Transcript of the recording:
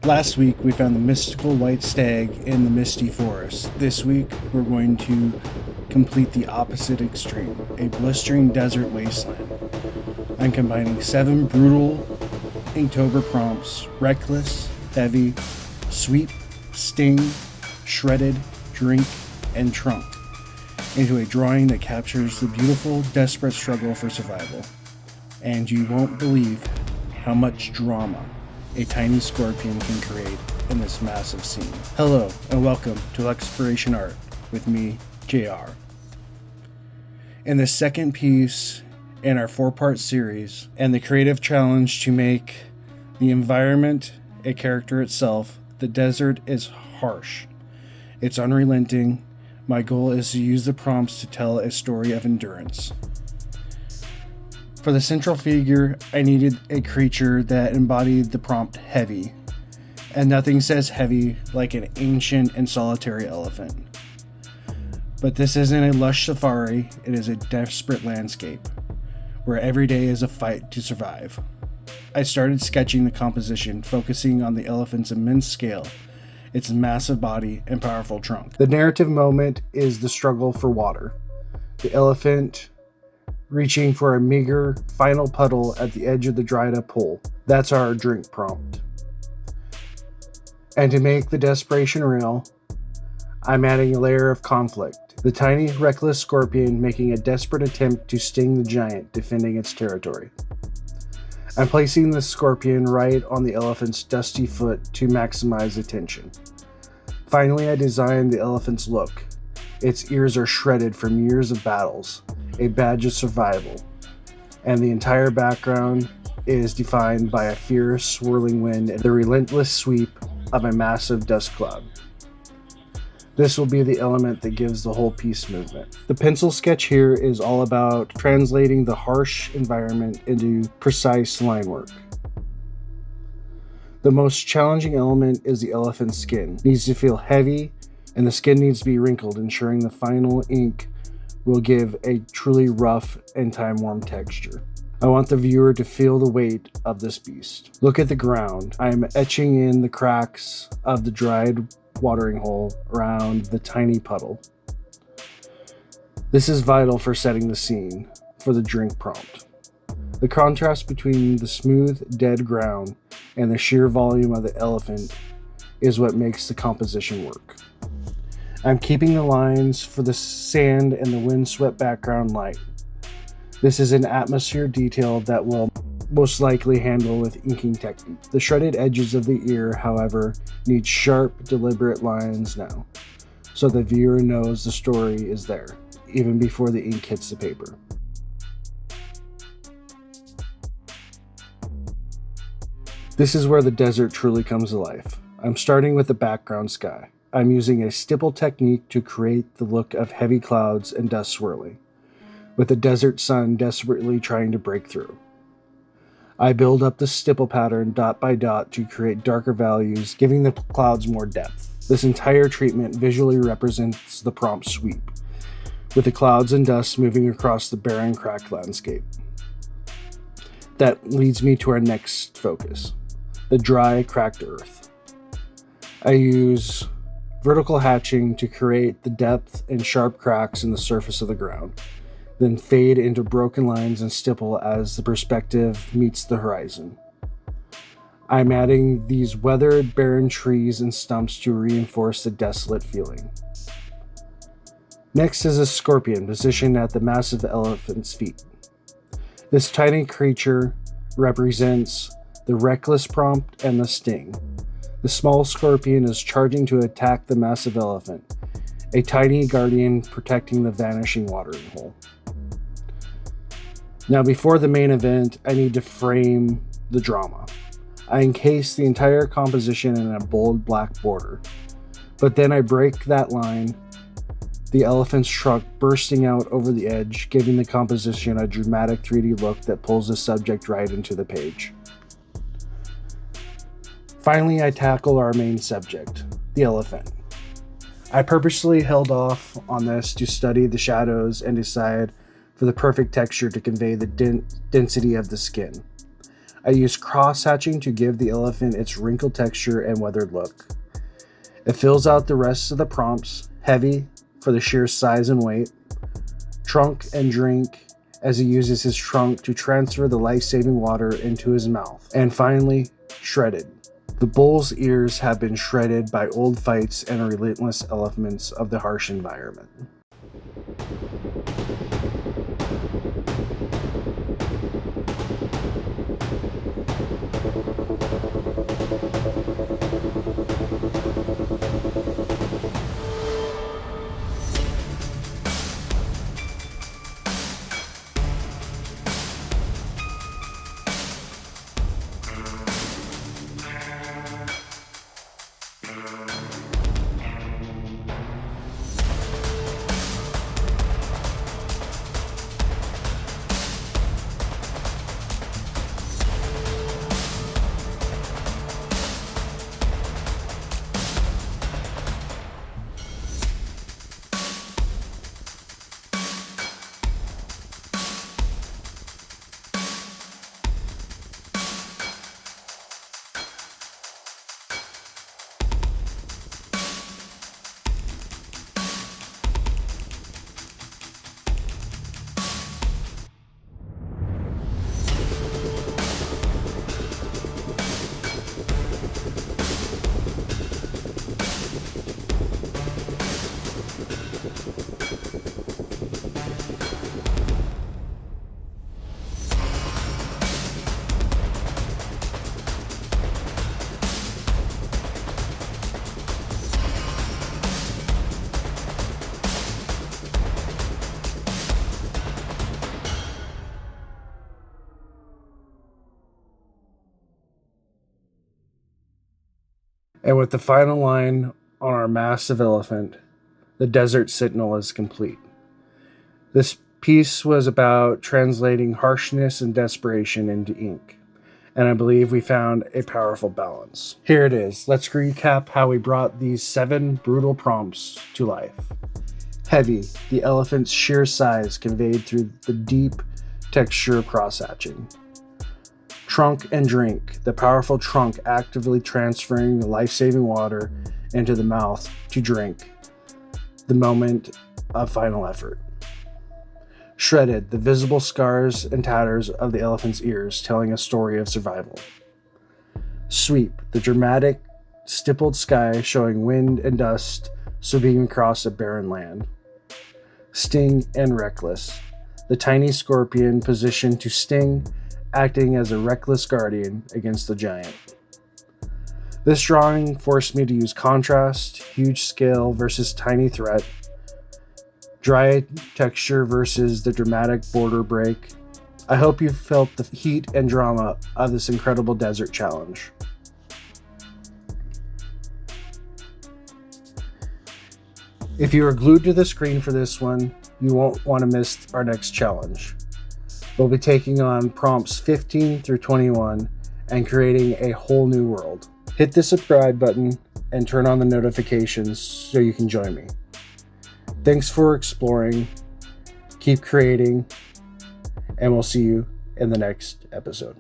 Last week we found the mystical white stag in the misty forest. This week we're going to complete the opposite extreme, a blistering desert wasteland. I'm combining 7 brutal Inktober prompts: reckless, heavy, sweep, sting, shredded, drink, and trunked, into a drawing that captures the beautiful, desperate struggle for survival. And you won't believe how much drama a tiny scorpion can create in this massive scene. Hello and welcome to Exploration Art with me, JR. In the second piece in our 4-part series, and the creative challenge to make the environment a character itself, the desert is harsh. It's unrelenting. My goal is to use the prompts to tell a story of endurance. For the central figure, I needed a creature that embodied the prompt heavy, and nothing says heavy like an ancient and solitary elephant. But this isn't a lush safari, it is a desperate landscape, where every day is a fight to survive. I started sketching the composition, focusing on the elephant's immense scale, its massive body, and powerful trunk. The narrative moment is the struggle for water. The elephant reaching for a meager final puddle at the edge of the dried up pool. That's our drink prompt. And to make the desperation real, I'm adding a layer of conflict. The tiny, reckless scorpion making a desperate attempt to sting the giant defending its territory. I'm placing the scorpion right on the elephant's dusty foot to maximize attention. Finally, I designed the elephant's look. Its ears are shredded from years of battles, a badge of survival, and the entire background is defined by a fierce swirling wind and the relentless sweep of a massive dust cloud. This will be the element that gives the whole piece movement. The pencil sketch here is all about translating the harsh environment into precise line work. The most challenging element is the elephant's skin. It needs to feel heavy, and the skin needs to be wrinkled, ensuring the final ink will give a truly rough and time-worn texture. I want the viewer to feel the weight of this beast. Look at the ground. I am etching in the cracks of the dried watering hole around the tiny puddle. This is vital for setting the scene for the drink prompt. The contrast between the smooth, dead ground and the sheer volume of the elephant is what makes the composition work. I'm keeping the lines for the sand and the windswept background light. This is an atmosphere detail that will most likely handle with inking technique. The shredded edges of the ear, however, need sharp, deliberate lines now, so the viewer knows the story is there, even before the ink hits the paper. This is where the desert truly comes to life. I'm starting with the background sky. I'm using a stipple technique to create the look of heavy clouds and dust swirling, with the desert sun desperately trying to break through. I build up the stipple pattern dot by dot to create darker values, giving the clouds more depth. This entire treatment visually represents the prompt sweep, with the clouds and dust moving across the barren, cracked landscape. That leads me to our next focus, the dry, cracked earth. I use vertical hatching to create the depth and sharp cracks in the surface of the ground, then fade into broken lines and stipple as the perspective meets the horizon. I'm adding these weathered, barren trees and stumps to reinforce the desolate feeling. Next is a scorpion positioned at the massive elephant's feet. This tiny creature represents the reckless prompt and the sting. The small scorpion is charging to attack the massive elephant, a tiny guardian protecting the vanishing watering hole. Now, before the main event, I need to frame the drama. I encase the entire composition in a bold black border, but then I break that line, the elephant's trunk bursting out over the edge, giving the composition a dramatic 3D look that pulls the subject right into the page. Finally, I tackle our main subject, the elephant. I purposely held off on this to study the shadows and decide for the perfect texture to convey the density of the skin. I used cross-hatching to give the elephant its wrinkled texture and weathered look. It fills out the rest of the prompts, heavy for the sheer size and weight, trunk and drink as he uses his trunk to transfer the life-saving water into his mouth, and finally, shredded. The bull's ears have been shredded by old fights and relentless elements of the harsh environment. And with the final line on our massive elephant, the desert sentinel is complete. This piece was about translating harshness and desperation into ink, and I believe we found a powerful balance. Here it is. Let's recap how we brought these 7 brutal prompts to life. Heavy, the elephant's sheer size conveyed through the deep texture of cross-hatching. Trunk and drink, the powerful trunk actively transferring the life-saving water into the mouth to drink, the moment of final effort. Shredded, the visible scars and tatters of the elephant's ears telling a story of survival. Sweep, the dramatic, stippled sky showing wind and dust sweeping across a barren land. Sting and reckless, the tiny scorpion positioned to sting, acting as a reckless guardian against the giant. This drawing forced me to use contrast, huge scale versus tiny threat, dry texture versus the dramatic border break. I hope you felt the heat and drama of this incredible desert challenge. If you are glued to the screen for this one, you won't want to miss our next challenge. We'll be taking on prompts 15 through 21 and creating a whole new world. Hit the subscribe button and turn on the notifications so you can join me. Thanks for exploring, keep creating, and we'll see you in the next episode.